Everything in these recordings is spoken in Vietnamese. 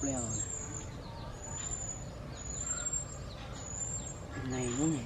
leo này. Này nữa này.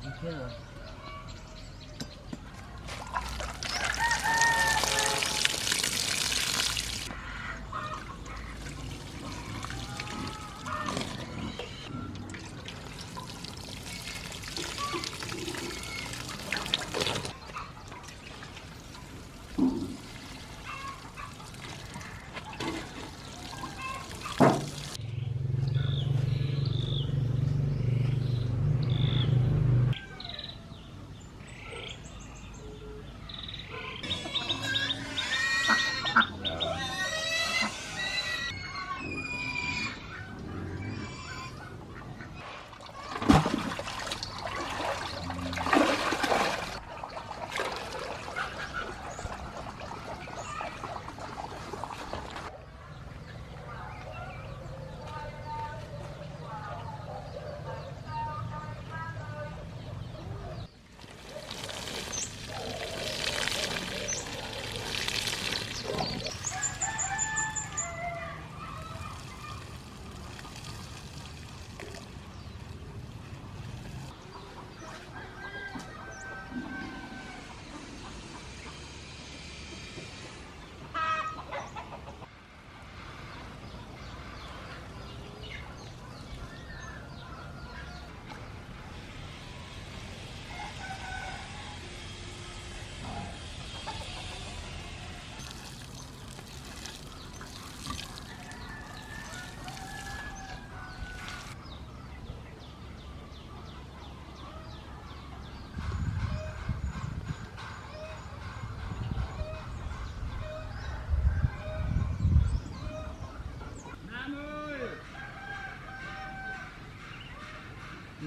Chết rồi.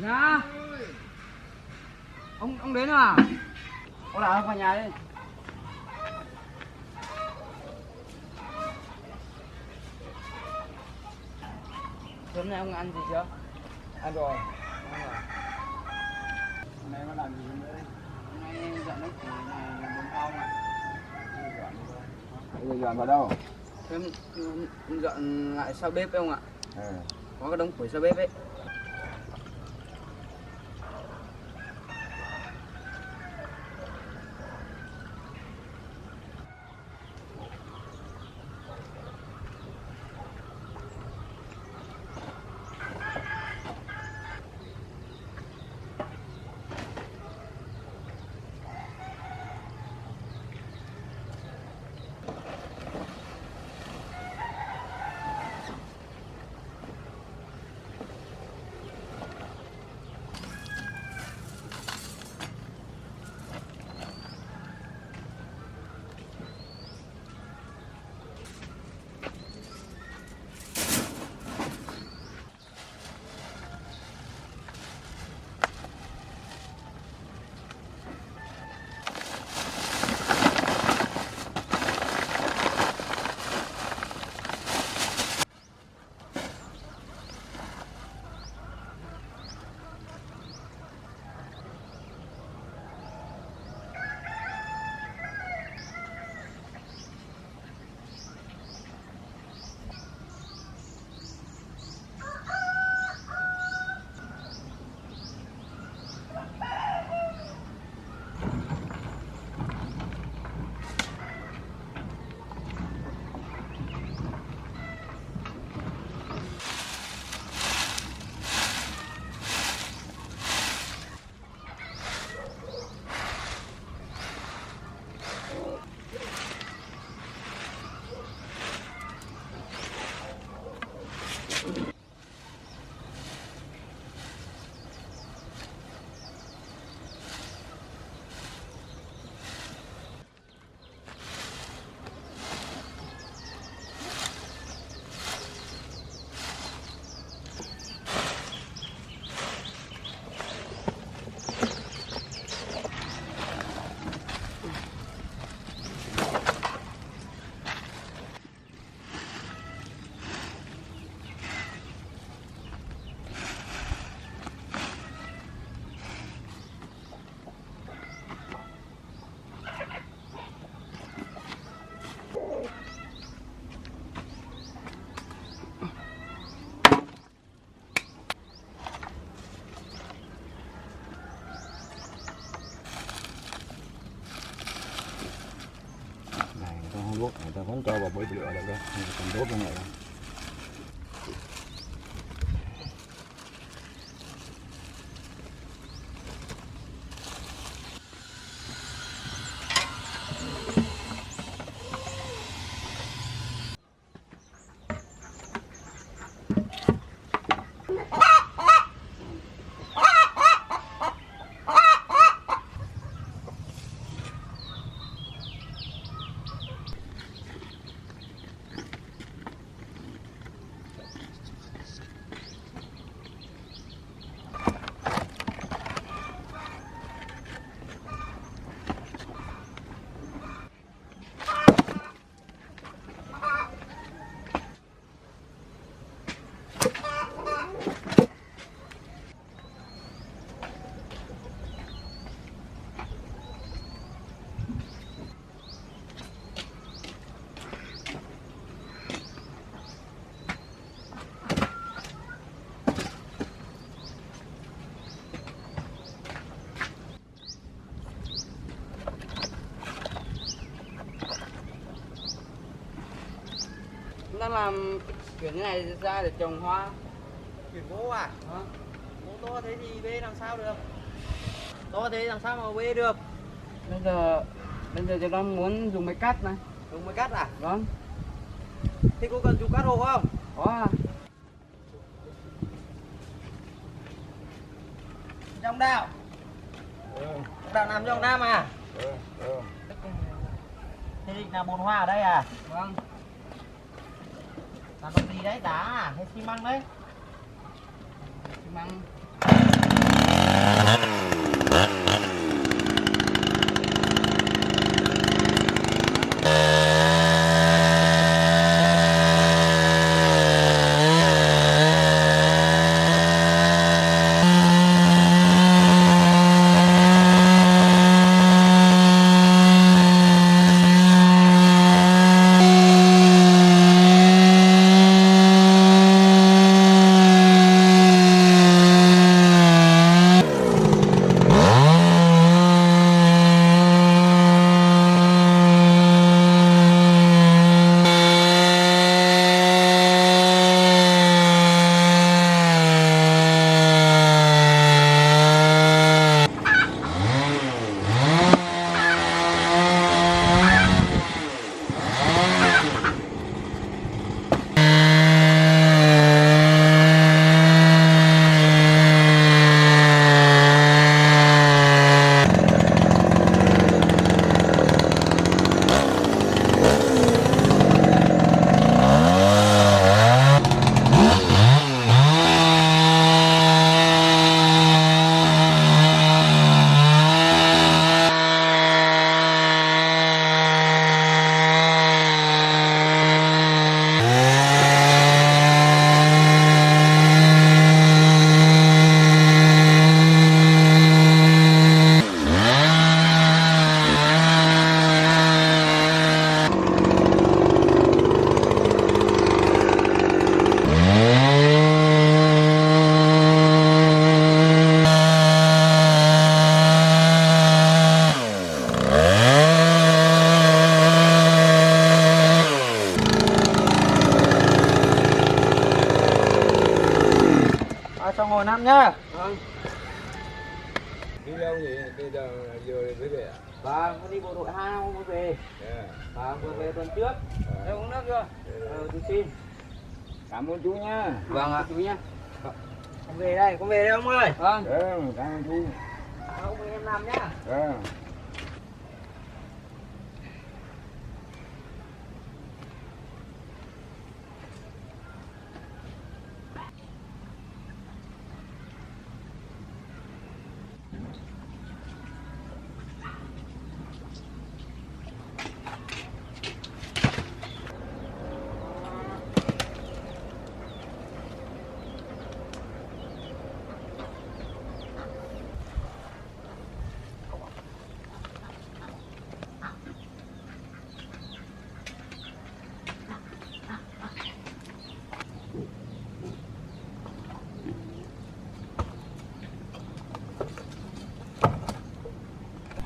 Dạ. Ông đến rồi à? Ông nào không vào nhà đi. Hôm nay ông ăn gì chưa? Ăn rồi. Hôm nay có làm gì nữa đấy? Hôm nay dọn nước củi này bốn phong ạ. Bây giờ dọn vào đâu? Thêm dọn lại sau bếp không ạ? Ừ. Có cái đống củi sau bếp ấy. đốt, người ta không cho vào bếp lửa được đâu, còn đốt trong này. Chúng ta làm chuyển cái này ra để trồng hoa. Chuyển gỗ à? Gỗ to thế thì bê làm sao được? To thế làm sao mà bê được? Bây giờ chúng ta muốn dùng máy cắt này. Dùng máy cắt à? Vâng. Thế có cần dùng cắt hồ không? Có à. Trong đào. Đào nằm trong Nam à? Thế định làm bồn hoa ở đây à? Vâng. Làm bằng gì đấy, đá à? Hay xi măng đấy? Xi măng. Xong rồi Nam nhá. Vâng. Đi đâu vậy? Bây giờ vừa mới về à? Vâng, con đi bộ đội 2 hôm mới về. Vâng, vừa về tuần trước. Đây uống nước chưa? Tôi xin. Cảm ơn chú nha. Vâng ạ, chú nhá. Con về đây ông ơi. Vâng. Cảm ơn chú. Ông với em làm nhá.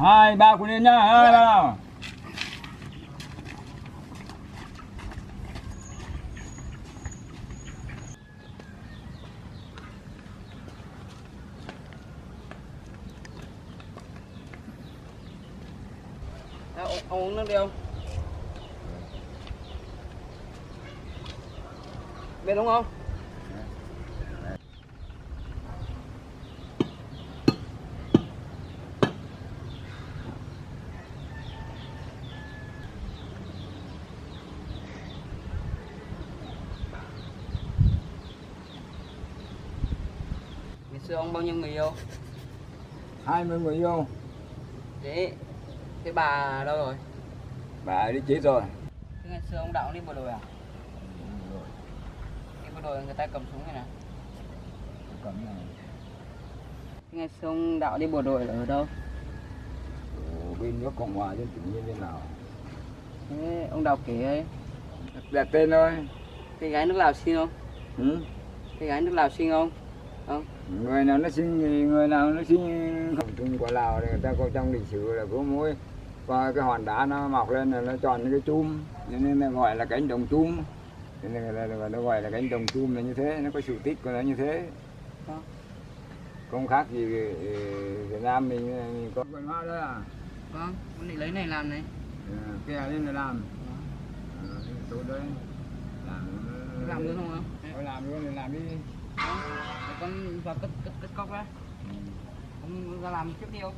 Hai ba con lên nhá, hai ba nào. Ông uống nước đi ông. Biết đúng không? Ngày xưa ông bao nhiêu người yêu? 20 người yêu. Thế bà đâu rồi? Bà đi chết rồi. Thế ngày xưa ông Đạo đi bộ đội à? Đi bộ đội người ta cầm súng này nè. Cầm này. Thế ngày xưa ông Đạo đi bộ đội là ở đâu? Ở bên nước Cộng hòa Dân chủ Nhân dân Lào. Thế ông Đạo kể ấy. Đặt tên thôi. Cái gái nước Lào xin không? Ừ? Cái gái nước Lào xin không? Không. Người nào nó xin thì người nào nó xin không. Chung của Lào thì người ta có trong lịch sử là có mỗi và cái hòn đá nó mọc lên là nó tròn như cái chum, nên là gọi là cánh đồng chum. Nên là nó gọi là cánh đồng chum là như thế, nó có sự tích của nó như thế. Không khác gì Việt Nam mình có quần hoa đó à? Vâng, con định lấy này làm này. Kè lên là làm. Tốt đấy. Làm được không? Thôi làm luôn thì làm đi. Con vào cất cốc ra. Ông ra làm trước đi không?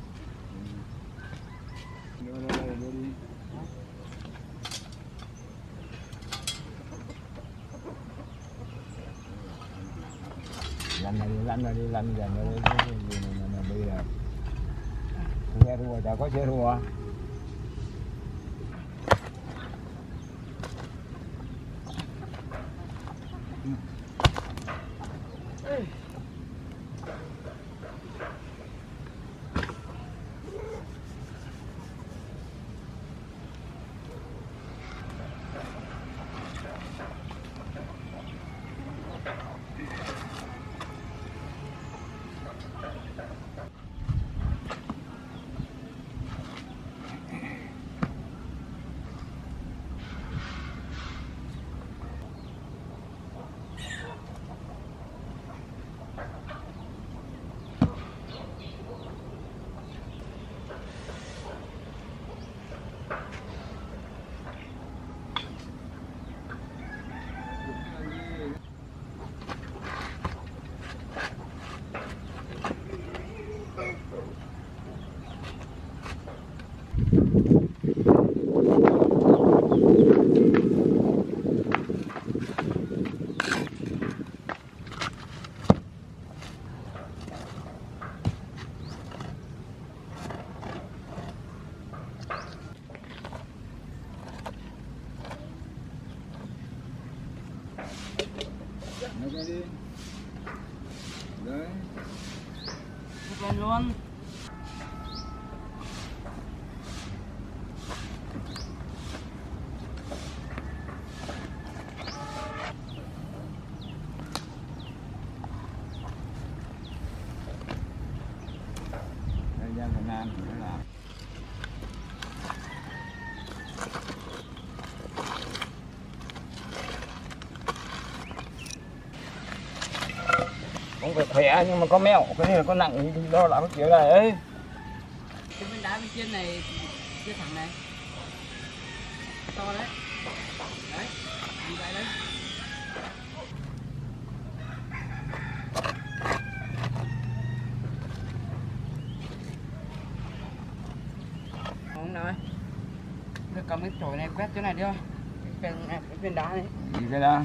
Đưa đi. Lăn ra đi, lăn dần ra đi, bây giờ xe thua, chả có xe thua. Nó đi. Đấy. Lên luôn. Đây dân Việt Nam nó làm. Không phải khỏe nhưng mà có mẹo, cái này là có nặng thì đo là cái kiểu này ấy. Cái viên đá bên trên này, chia thẳng này. To đấy. Đấy, như vậy đấy. Không nào ơi. Đưa cầm cái chổi này quét chỗ này đi thôi. Cái viên đá này. Gì cái đó?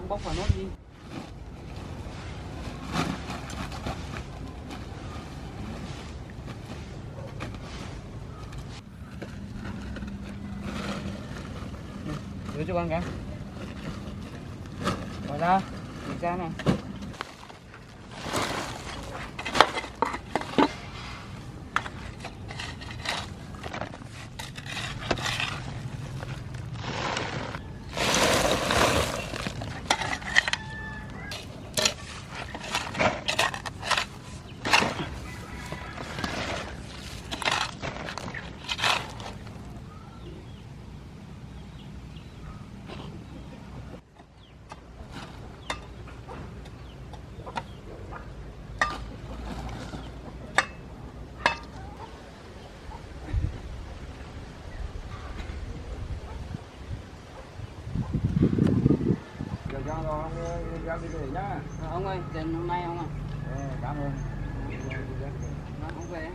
bóc vào nốt đi. Đưa cho con cái. Mở ra, kiểm tra này. Cho ông ra đi về nhá. Ông ơi, tiền hôm nay ông ạ. Cảm ơn. Ông về.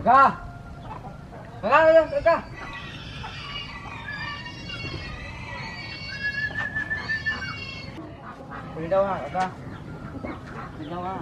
Ca, ca. Đi đâu hả ca? Đi đâu hả?